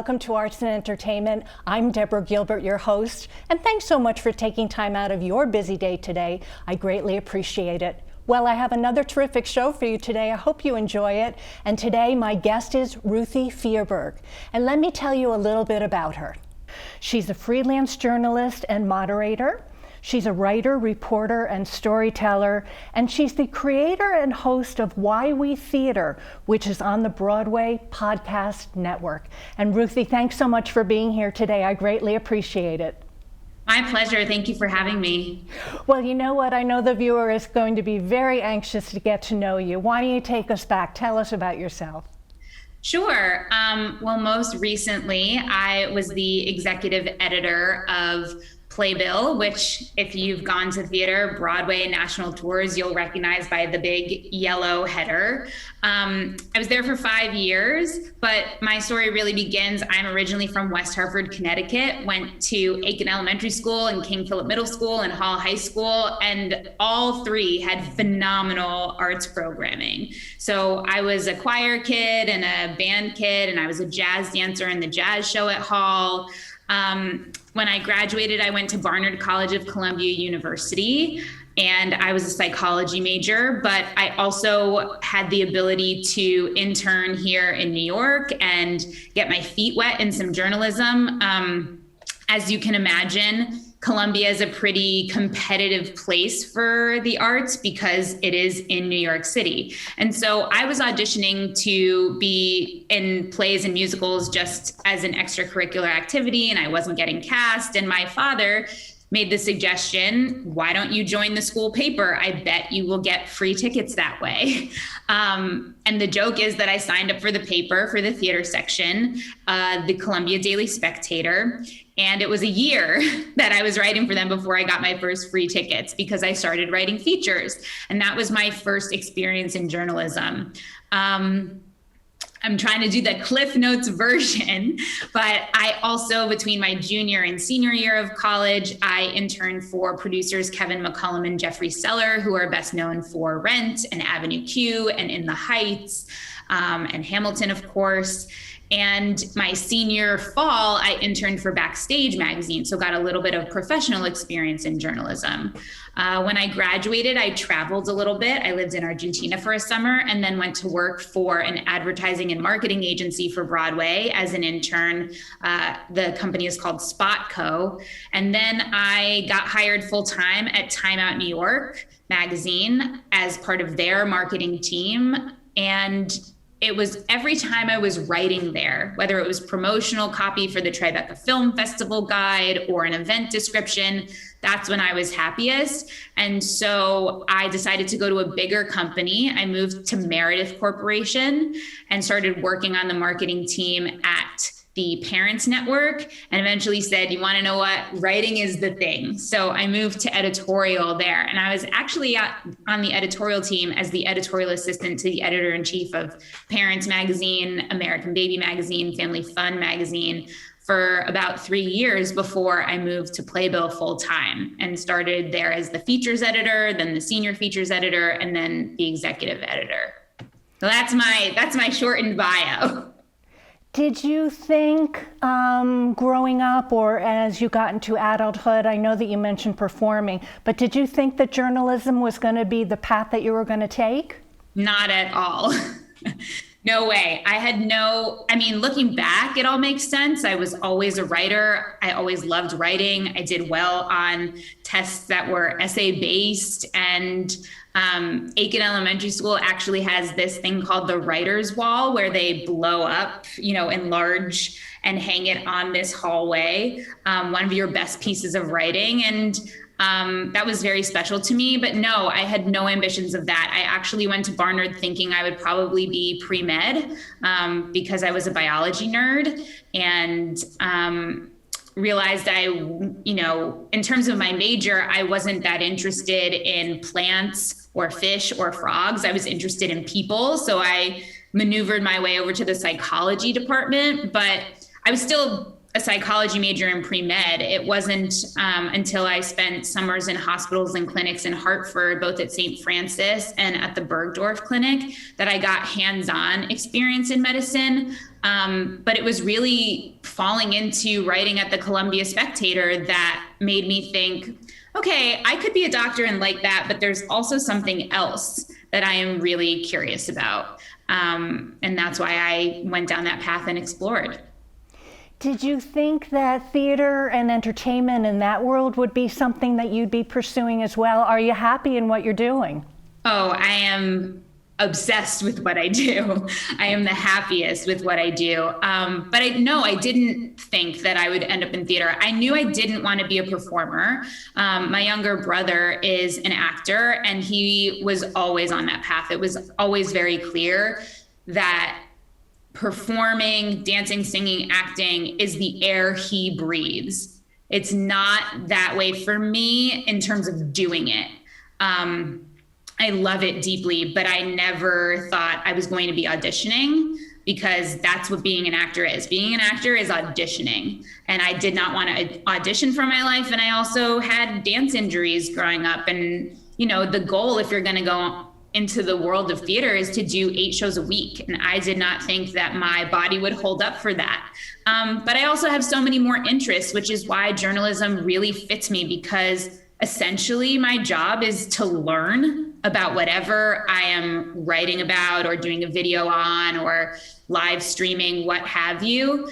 welcome to Arts and Entertainment. I'm Deborah Gilbert, your host, and thanks so much for taking time out of your busy day today. I greatly appreciate it. Well, I have another terrific show for you today. I hope you enjoy it. And today my guest is Ruthie Fierberg. And let me tell you a little bit about her. She's a freelance journalist and moderator. She's a writer, reporter, and storyteller, and she's the creator and host of Why We Theater, which is on the Broadway Podcast Network. And Ruthie, thanks so much for being here today. I greatly appreciate it. My pleasure. Thank you for having me. Well, you know what? I know the viewer is going to be very anxious to get to know you. Why don't you take us back? Tell us about yourself. Sure. Well, most recently, I was the executive editor of Playbill, which if you've gone to theater, Broadway national tours, you'll recognize by the big yellow header. I was there for 5 years, but my story really begins. I'm originally from West Hartford, Connecticut, went to Aiken Elementary School and King Philip Middle School and Hall High School, and all three had phenomenal arts programming. So I was a choir kid and a band kid, and I was a jazz dancer in the jazz show at Hall. When I graduated, I went to Barnard College of Columbia University, and I was a psychology major, but I also had the ability to intern here in New York and get my feet wet in some journalism. As you can imagine, Columbia is a pretty competitive place for the arts because it is in New York City. And so I was auditioning to be in plays and musicals just as an extracurricular activity, and I wasn't getting cast. And my father made the suggestion, why don't you join the school paper? I bet you will get free tickets that way. And the joke is that I signed up for the paper for the theater section, the Columbia Daily Spectator. And it was a year that I was writing for them before I got my first free tickets because I started writing features. And that was my first experience in journalism. I'm trying to do the Cliff Notes version, but I also, between my junior and senior year of college, I interned for producers Kevin McCullum and Jeffrey Seller, who are best known for Rent and Avenue Q and In the Heights, and Hamilton, of course. And my senior fall, I interned for Backstage magazine, so got a little bit of professional experience in journalism. When I graduated, I traveled a little bit. I lived in Argentina for a summer and then went to work for an advertising and marketing agency for Broadway as an intern. The company is called Spotco. And then I got hired full-time at Time Out New York magazine as part of their marketing team. And it was every time I was writing there, whether it was promotional copy for the Tribeca Film Festival guide or an event description, that's when I was happiest. And so I decided to go to a bigger company. I moved to Meredith Corporation and started working on the marketing team at the Parents Network, and eventually said, you want to know what? Writing is the thing. So I moved to editorial there. And I was actually on the editorial team as the editorial assistant to the editor-in-chief of Parents Magazine, American Baby Magazine, Family Fun Magazine for about 3 years before I moved to Playbill full-time and started there as the features editor, then the senior features editor, and then the executive editor. So that's my shortened bio. Did you think growing up or as you got into adulthood, I know that you mentioned performing, but did you think that journalism was going to be the path that you were going to take? Not at all. No way. Looking back, it all makes sense. I was always a writer. I always loved writing. I did well on tests that were essay-based, and Aiken Elementary School actually has this thing called the writer's wall where they blow up, enlarge and hang it on this hallway, one of your best pieces of writing. And that was very special to me, but no, I had no ambitions of that. I actually went to Barnard thinking I would probably be pre-med because I was a biology nerd, and realized in terms of my major, I wasn't that interested in plants or fish or frogs. I was interested in people. So I maneuvered my way over to the psychology department, but I was still a psychology major in pre-med. It wasn't until I spent summers in hospitals and clinics in Hartford, both at St. Francis and at the Bergdorf Clinic, that I got hands-on experience in medicine. But it was really falling into writing at the Columbia Spectator that made me think, okay, I could be a doctor and like that, but there's also something else that I am really curious about. And that's why I went down that path and explored. Did you think that theater and entertainment in that world would be something that you'd be pursuing as well? Are you happy in what you're doing? Oh, I am obsessed with what I do. I am the happiest with what I do. But I didn't think that I would end up in theater. I knew I didn't want to be a performer. My younger brother is an actor, and he was always on that path. It was always very clear that performing, dancing, singing, acting is the air he breathes. It's not that way for me in terms of doing it. I love it deeply, but I never thought I was going to be auditioning, because that's what being an actor is. Being an actor is auditioning. And I did not want to audition for my life. And I also had dance injuries growing up. And, the goal, if you're going to go into the world of theater, is to do 8 shows a week. And I did not think that my body would hold up for that. But I also have so many more interests, which is why journalism really fits me, because essentially my job is to learn about whatever I am writing about or doing a video on or live streaming, what have you.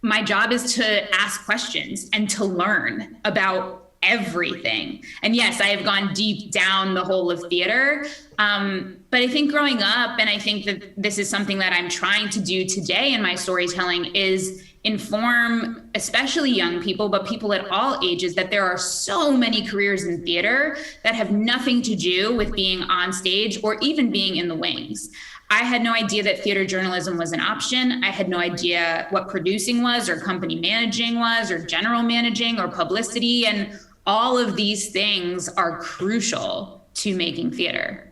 My job is to ask questions and to learn about everything. And yes, I have gone deep down the whole of theater. But I think growing up, and I think that this is something that I'm trying to do today in my storytelling, is inform especially young people, but people at all ages, that there are so many careers in theater that have nothing to do with being on stage or even being in the wings. I had no idea that theater journalism was an option. I had no idea what producing was, or company managing was, or general managing, or publicity. And all of these things are crucial to making theater.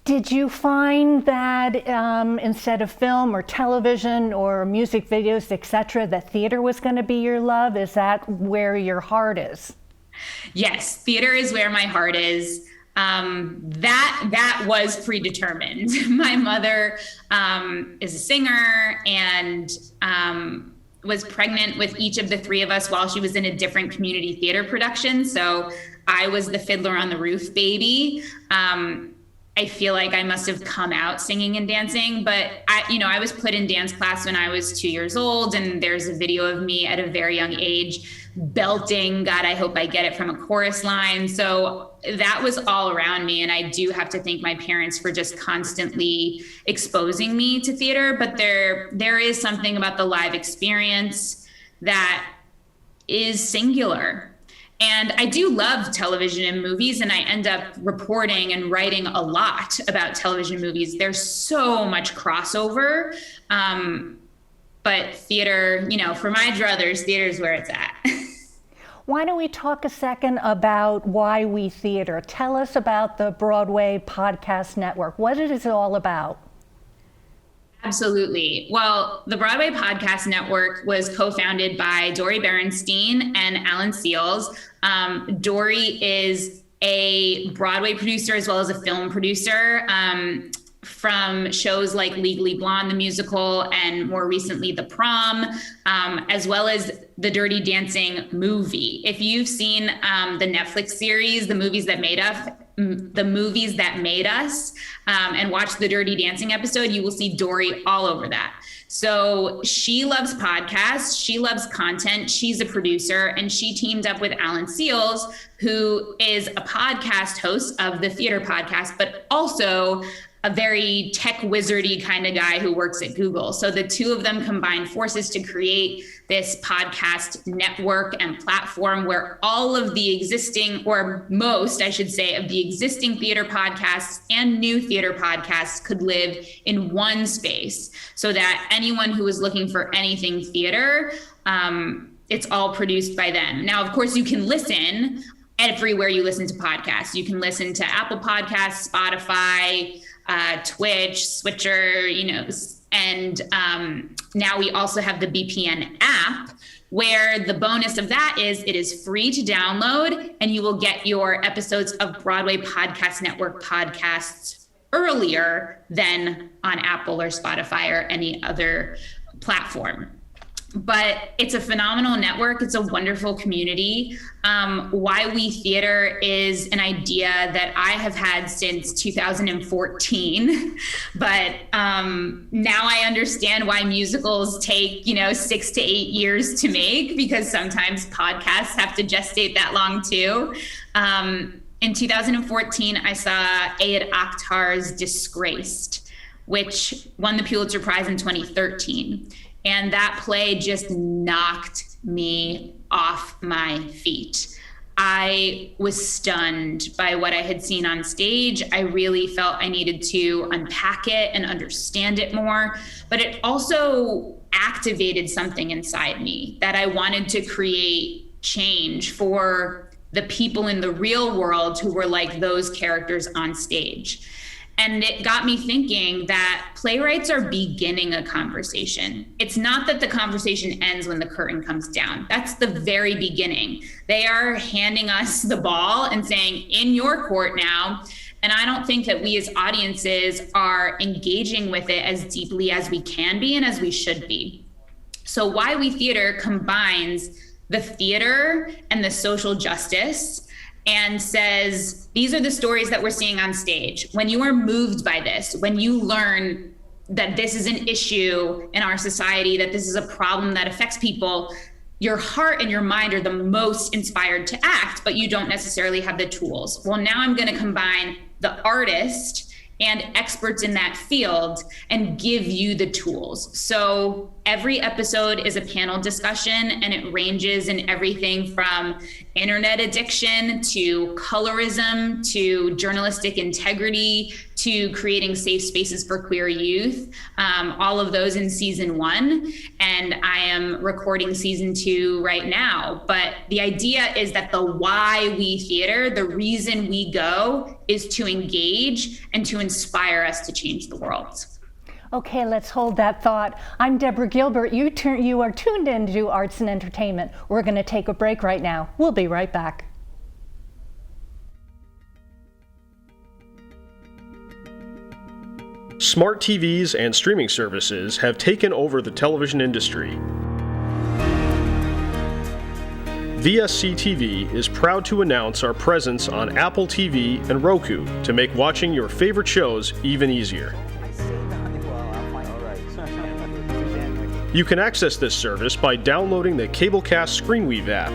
Did you find that instead of film or television or music videos, etc., that theater was going to be your love? Is that where your heart is? Yes, theater is where my heart is. That was predetermined. My mother is a singer and was pregnant with each of the 3 of us while she was in a different community theater production. So I was the Fiddler on the Roof baby. I feel like I must have come out singing and dancing, but I was put in dance class when I was 2 years old, and there's a video of me at a very young age belting "God, I Hope I Get It" from a chorus line. So that was all around me, and I do have to thank my parents for just constantly exposing me to theater. But there is something about the live experience that is singular. And I do love television and movies, and I end up reporting and writing a lot about television movies. There's so much crossover. But theater, for my druthers, theater is where it's at. Why don't we talk a second about Why We Theater? Tell us about the Broadway Podcast Network. What is it all about? Absolutely. Well, the Broadway Podcast Network was co-founded by Dori Berinstein and Alan Seals. Dori is a Broadway producer as well as a film producer, from shows like Legally Blonde, the musical, and more recently The Prom, as well as the Dirty Dancing movie. If you've seen the Netflix series, The Movies That Made Us, and watch the Dirty Dancing episode, you will see Dori all over that. So she loves podcasts, she loves content, she's a producer, and she teamed up with Alan Seals, who is a podcast host of the Theater Podcast, but also a very tech wizardy kind of guy who works at Google. So the 2 of them combined forces to create this podcast network and platform where all of the existing, or most, I should say, of the existing theater podcasts and new theater podcasts could live in one space, so that anyone who is looking for anything theater, it's all produced by them. Now, of course, you can listen everywhere you listen to podcasts. You can listen to Apple Podcasts, Spotify, Twitch, Switcher, and now we also have the BPN app, where the bonus of that is it is free to download, and you will get your episodes of Broadway Podcast Network podcasts earlier than on Apple or Spotify or any other platform. But it's a phenomenal network. It's a wonderful community. Why We Theater is an idea that I have had since 2014. But now I understand why musicals take, 6 to 8 years to make, because sometimes podcasts have to gestate that long too. In 2014, I saw Ayad Akhtar's Disgraced, which won the Pulitzer Prize in 2013. And that play just knocked me off my feet. I was stunned by what I had seen on stage. I really felt I needed to unpack it and understand it more. But it also activated something inside me that I wanted to create change for the people in the real world who were like those characters on stage. And it got me thinking that playwrights are beginning a conversation. It's not that the conversation ends when the curtain comes down. That's the very beginning. They are handing us the ball and saying, in your court now. And I don't think that we as audiences are engaging with it as deeply as we can be and as we should be. So Why We Theater combines the theater and the social justice and says, these are the stories that we're seeing on stage. When you are moved by this, when you learn that this is an issue in our society, that this is a problem that affects people, your heart and your mind are the most inspired to act, but you don't necessarily have the tools. Well, now I'm gonna combine the artist and experts in that field and give you the tools. So every episode is a panel discussion, and it ranges in everything from internet addiction to colorism to journalistic integrity to creating safe spaces for queer youth, all of those in season 1. And I am recording season 2 right now. But the idea is that the Why We Theater, the reason we go, is to engage and to inspire us to change the world. Okay, let's hold that thought. I'm Deborah Gilbert. You are tuned in to Arts and Entertainment. We're going to take a break right now. We'll be right back. Smart TVs and streaming services have taken over the television industry. VSC TV is proud to announce our presence on Apple TV and Roku to make watching your favorite shows even easier. You can access this service by downloading the Cablecast ScreenWeave app.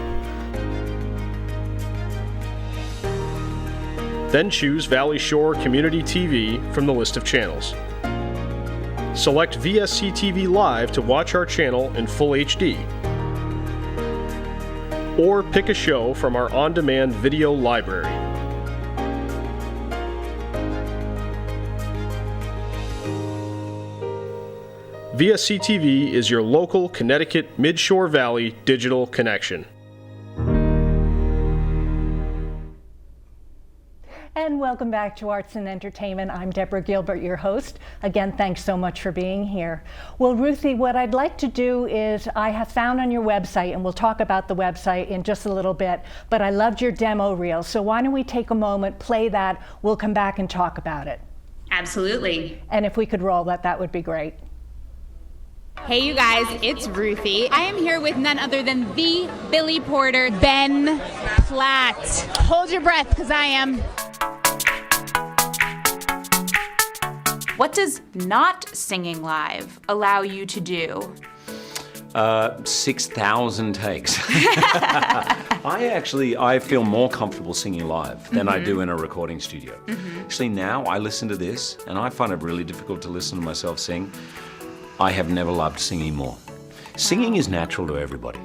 Then choose Valley Shore Community TV from the list of channels. Select VSC TV Live to watch our channel in full HD. Or pick a show from our on-demand video library. VSC TV is your local Connecticut Midshore Valley digital connection. And welcome back to Arts and Entertainment. I'm Deborah Gilbert, your host. Again, thanks so much for being here. Well, Ruthie, what I'd like to do is I have found on your website, and we'll talk about the website in just a little bit, but I loved your demo reel. So why don't we take a moment, play that, we'll come back and talk about it. Absolutely. And if we could roll that, that would be great. Hey you guys, it's Ruthie. I am here with none other than the Billy Porter, Ben Platt. Hold your breath, because I am. What does not singing live allow you to do? 6,000 takes. I feel more comfortable singing live than I do in a recording studio. Actually, now I listen to this and I find it really difficult to listen to myself sing. I have never loved singing more. Singing is natural to everybody.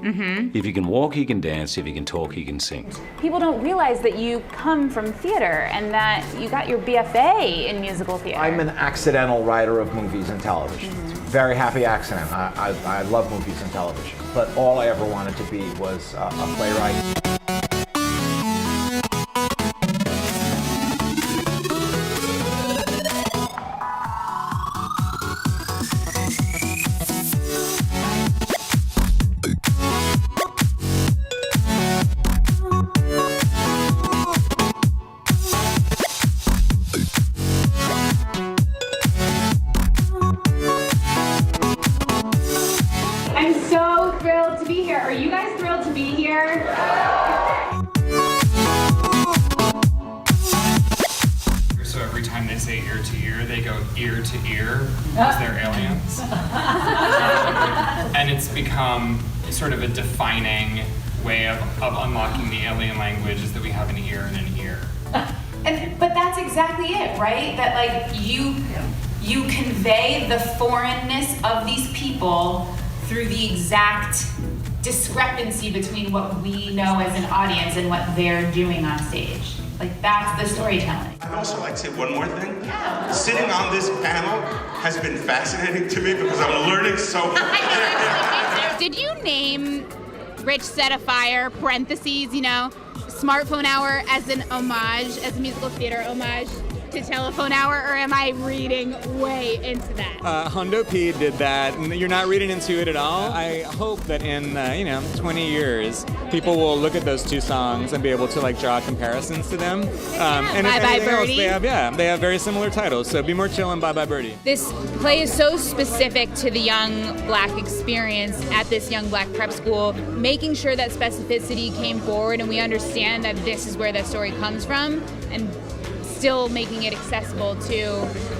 If you can walk, you can dance. If you can talk, you can sing. People don't realize that you come from theater and that you got your BFA in musical theater. I'm an accidental writer of movies and television. It's a very happy accident. I love movies and television, but all I ever wanted to be was a playwright. ear to ear because they're aliens. And it's become sort of a defining way of unlocking the alien language is that we have an ear and an ear. But that's exactly it, right? That like you convey the foreignness of these people through the exact discrepancy between what we know as an audience and what they're doing on stage. Like that's the storytelling. I'd also like to say one more thing. Yeah. Sitting on this panel has been fascinating to me because I'm learning so much. Did you name Rich Set a Fire, parentheses, Smartphone Hour as an homage, as a musical theater homage to Telephone Hour, or am I reading way into that? Hondo P did that, and you're not reading into it at all. I hope that in 20 years, people will look at those two songs and be able to draw comparisons to them. And Bye Bye Birdie. They have very similar titles. So Be More Chill and Bye Bye Birdie. This play is so specific to the young Black experience at this young Black prep school, making sure that specificity came forward and we understand that this is where that story comes from, and still making it accessible to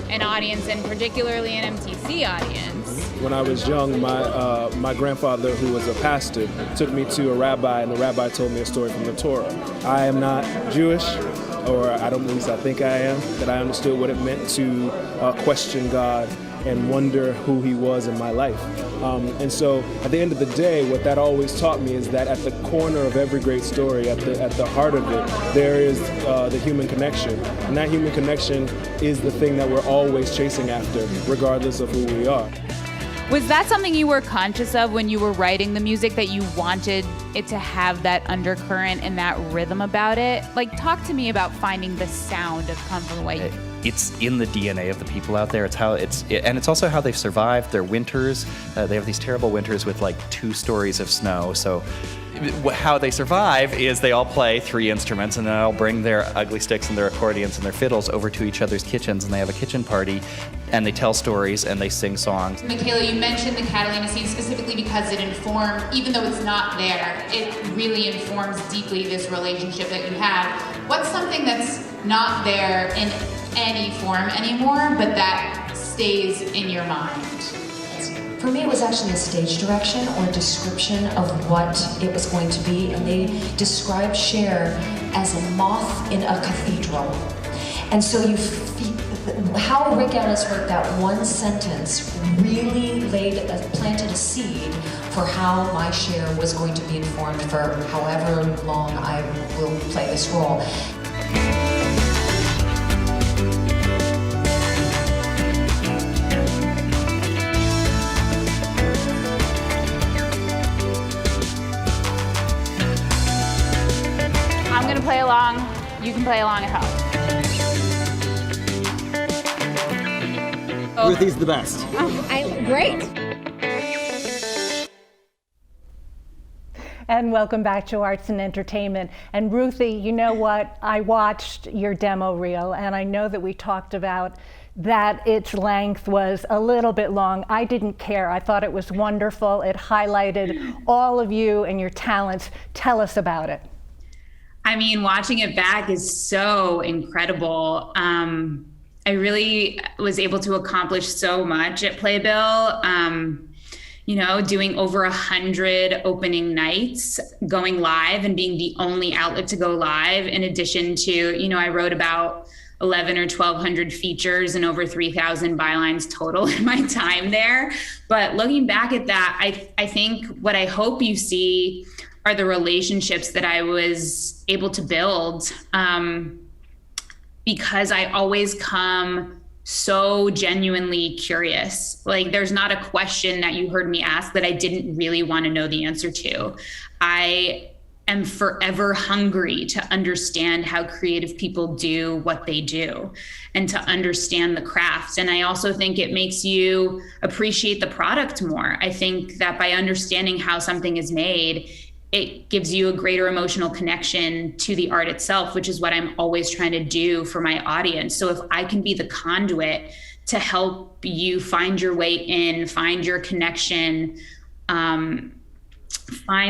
an audience, and particularly an MTC audience. When I was young, my grandfather, who was a pastor, took me to a rabbi, and the rabbi told me a story from the Torah. I am not Jewish, or at least I think I am, that I understood what it meant to question God and wonder who he was in my life. And so at the end of the day, what that always taught me is that at the corner of every great story, at the heart of it, there is the human connection. And that human connection is the thing that we're always chasing after, regardless of who we are. Was that something you were conscious of when you were writing the music, that you wanted it to have that undercurrent and that rhythm about it? Talk to me about finding the sound of Come From Away. It's in the DNA of the people out there. And it's also how they've survived their winters. They have these terrible winters with 2 stories of snow. So how they survive is they all play 3 instruments, and then they'll bring their ugly sticks and their accordions and their fiddles over to each other's kitchens, and they have a kitchen party, and they tell stories and they sing songs. Michaela, you mentioned the Catalina scene specifically because it informed, even though it's not there, it really informs deeply this relationship that you have. What's something that's not there in any form anymore, but that stays in your mind? For me, it was actually a stage direction or description of what it was going to be, and they described Cher as a moth in a cathedral. And so how Rick Ellis wrote that one sentence really planted a seed for how my Cher was going to be informed for however long I will play this role. I'm gonna play along. You can play along at home. Ruthie's the best. Great. And welcome back to Arts and Entertainment. And Ruthie, you know what? I watched your demo reel, and I know that we talked about that its length was a little bit long. I didn't care. I thought it was wonderful. It highlighted all of you and your talents. Tell us about it. I mean, watching it back is so incredible. I really was able to accomplish so much at Playbill. Doing over 100 opening nights, going live and being the only outlet to go live, in addition to, I wrote about 11 or 1,200 features and over 3,000 bylines total in my time there. But looking back at that, I think what I hope you see are the relationships that I was able to build, because I always come so genuinely curious. There's not a question that you heard me ask that I didn't really want to know the answer to. I am forever hungry to understand how creative people do what they do and to understand the craft. And I also think it makes you appreciate the product more. I think that by understanding how something is made, it gives you a greater emotional connection to the art itself, which is what I'm always trying to do for my audience. So if I can be the conduit to help you find your way in, find your connection, find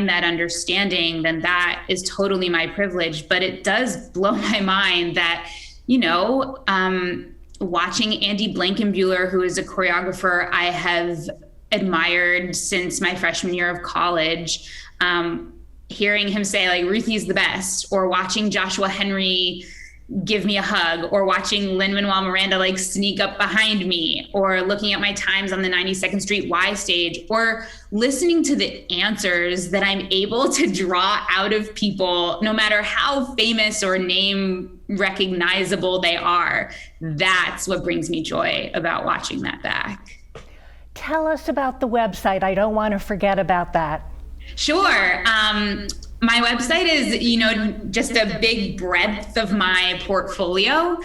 that understanding, then that is totally my privilege. But it does blow my mind that, watching Andy Blankenbuehler, who is a choreographer I have admired since my freshman year of college, hearing him say like Ruthie's the best, or watching Joshua Henry give me a hug, or watching Lin-Manuel Miranda like sneak up behind me, or looking at my times on the 92nd Street Y stage, or listening to the answers that I'm able to draw out of people, no matter how famous or name recognizable they are. That's what brings me joy about watching that back. Tell us about the website. I don't want to forget about that. Sure. My website is, just a big breadth of my portfolio.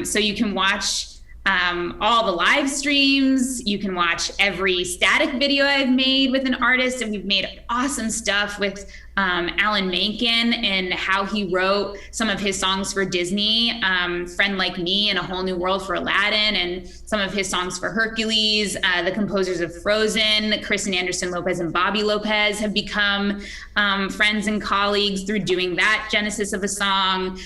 So you can watch all the live streams. You can watch every static video I've made with an artist, and we've made awesome stuff with Alan Menken and how he wrote some of his songs for Disney, Friend Like Me and A Whole New World for Aladdin, and some of his songs for Hercules. The composers of Frozen, Kristen Anderson Lopez and Bobby Lopez, have become friends and colleagues through doing that genesis of a song.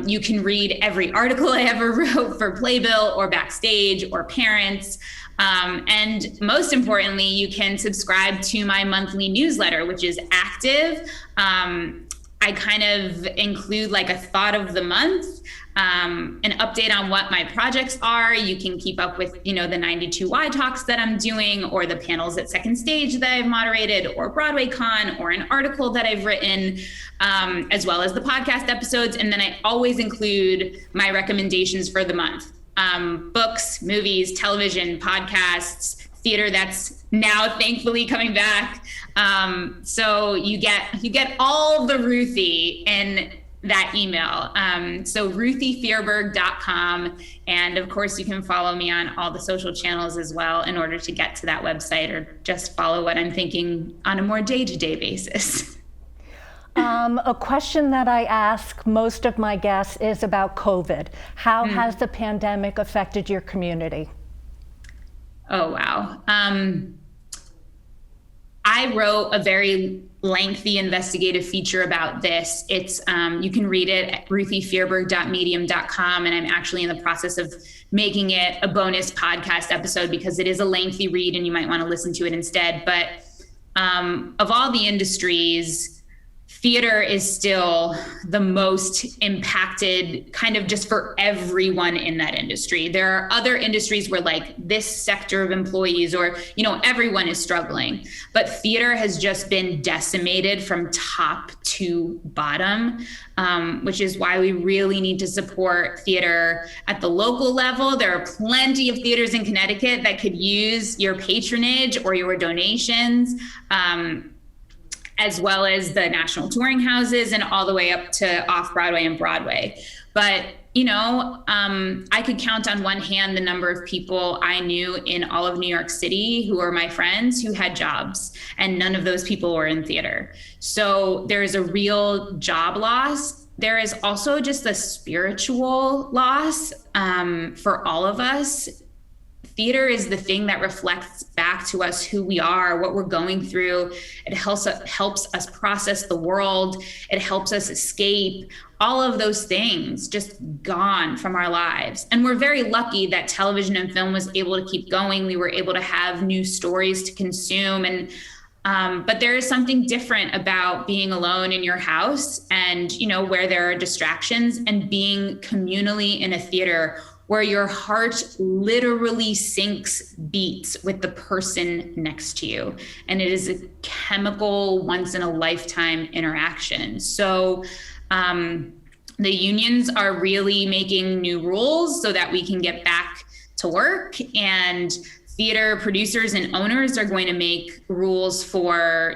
You can read every article I ever wrote for Playbill or Backstage or Parents. And most importantly, you can subscribe to my monthly newsletter, which is active. I kind of include like a thought of the month, an update on what my projects are. You can keep up with, the 92Y talks that I'm doing, or the panels at Second Stage that I've moderated, or Broadway Con, or an article that I've written, as well as the podcast episodes. And then I always include my recommendations for the month. Books, movies, television, podcasts, theater that's now thankfully coming back. So you get all the Ruthie in that email. So RuthieFierberg.com. And of course you can follow me on all the social channels as well in order to get to that website, or just follow what I'm thinking on a more day-to-day basis. A question that I ask most of my guests is about COVID. How has the pandemic affected your community? Oh, wow. I wrote a very lengthy investigative feature about this. It's you can read it at RuthieFierberg.medium.com, and I'm actually in the process of making it a bonus podcast episode because it is a lengthy read and you might want to listen to it instead. But of all the industries, theater is still the most impacted, kind of just for everyone in that industry. There are other industries where like this sector of employees or, everyone is struggling, but theater has just been decimated from top to bottom, which is why we really need to support theater at the local level. There are plenty of theaters in Connecticut that could use your patronage or your donations, as well as the national touring houses and all the way up to off-Broadway and Broadway. But, I could count on one hand the number of people I knew in all of New York City who are my friends who had jobs, and none of those people were in theater. So there's a real job loss. There is also just a spiritual loss for all of us. Theater is the thing that reflects back to us who we are, what we're going through. It helps us process the world. It helps us escape. All of those things just gone from our lives. And we're very lucky that television and film was able to keep going. We were able to have new stories to consume. And but there is something different about being alone in your house and, where there are distractions, and being communally in a theater where your heart literally syncs beats with the person next to you. And it is a chemical, once in a lifetime interaction. So the unions are really making new rules so that we can get back to work, and theater producers and owners are going to make rules for,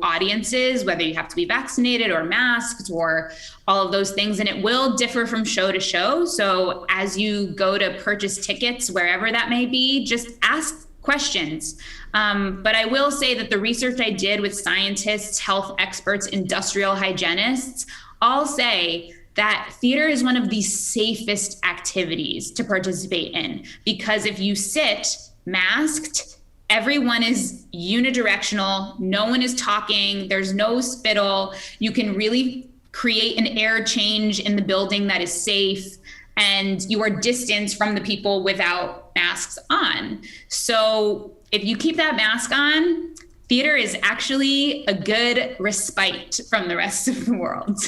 audiences, whether you have to be vaccinated or masked or all of those things. And it will differ from show to show. So as you go to purchase tickets, wherever that may be, just ask questions. But I will say that the research I did with scientists, health experts, industrial hygienists, all say that theater is one of the safest activities to participate in, because if you sit masked, everyone is unidirectional, no one is talking, there's no spittle, you can really create an air change in the building that is safe. and you are distanced from the people without masks on. So if you keep that mask on, theater is actually a good respite from the rest of the world.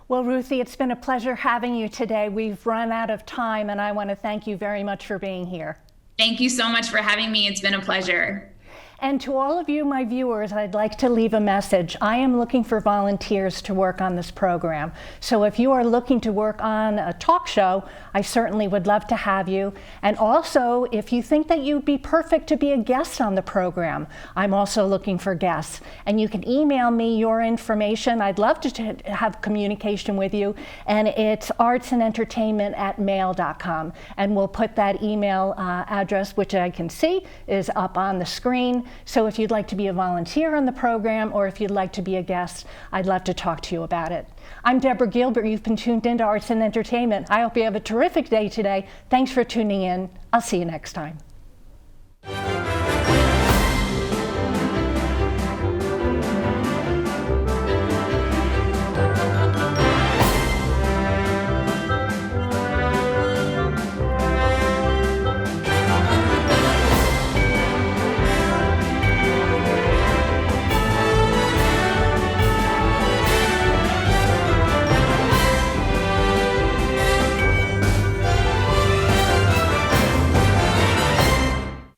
Well, Ruthie, it's been a pleasure having you today. We've run out of time, and I want to thank you very much for being here. Thank you so much for having me. It's been a pleasure. And to all of you, my viewers, I'd like to leave a message. I am looking for volunteers to work on this program. So if you are looking to work on a talk show, I certainly would love to have you. And also, if you think that you'd be perfect to be a guest on the program, I'm also looking for guests. And you can email me your information. I'd love to have communication with you. And it's artsandentertainment@mail.com. And we'll put that email address, which I can see is up on the screen. So if you'd like to be a volunteer on the program, or if you'd like to be a guest, I'd love to talk to you about it. I'm Deborah Gilbert. You've been tuned into Arts and Entertainment. I hope you have a terrific day today. Thanks for tuning in. I'll see you next time.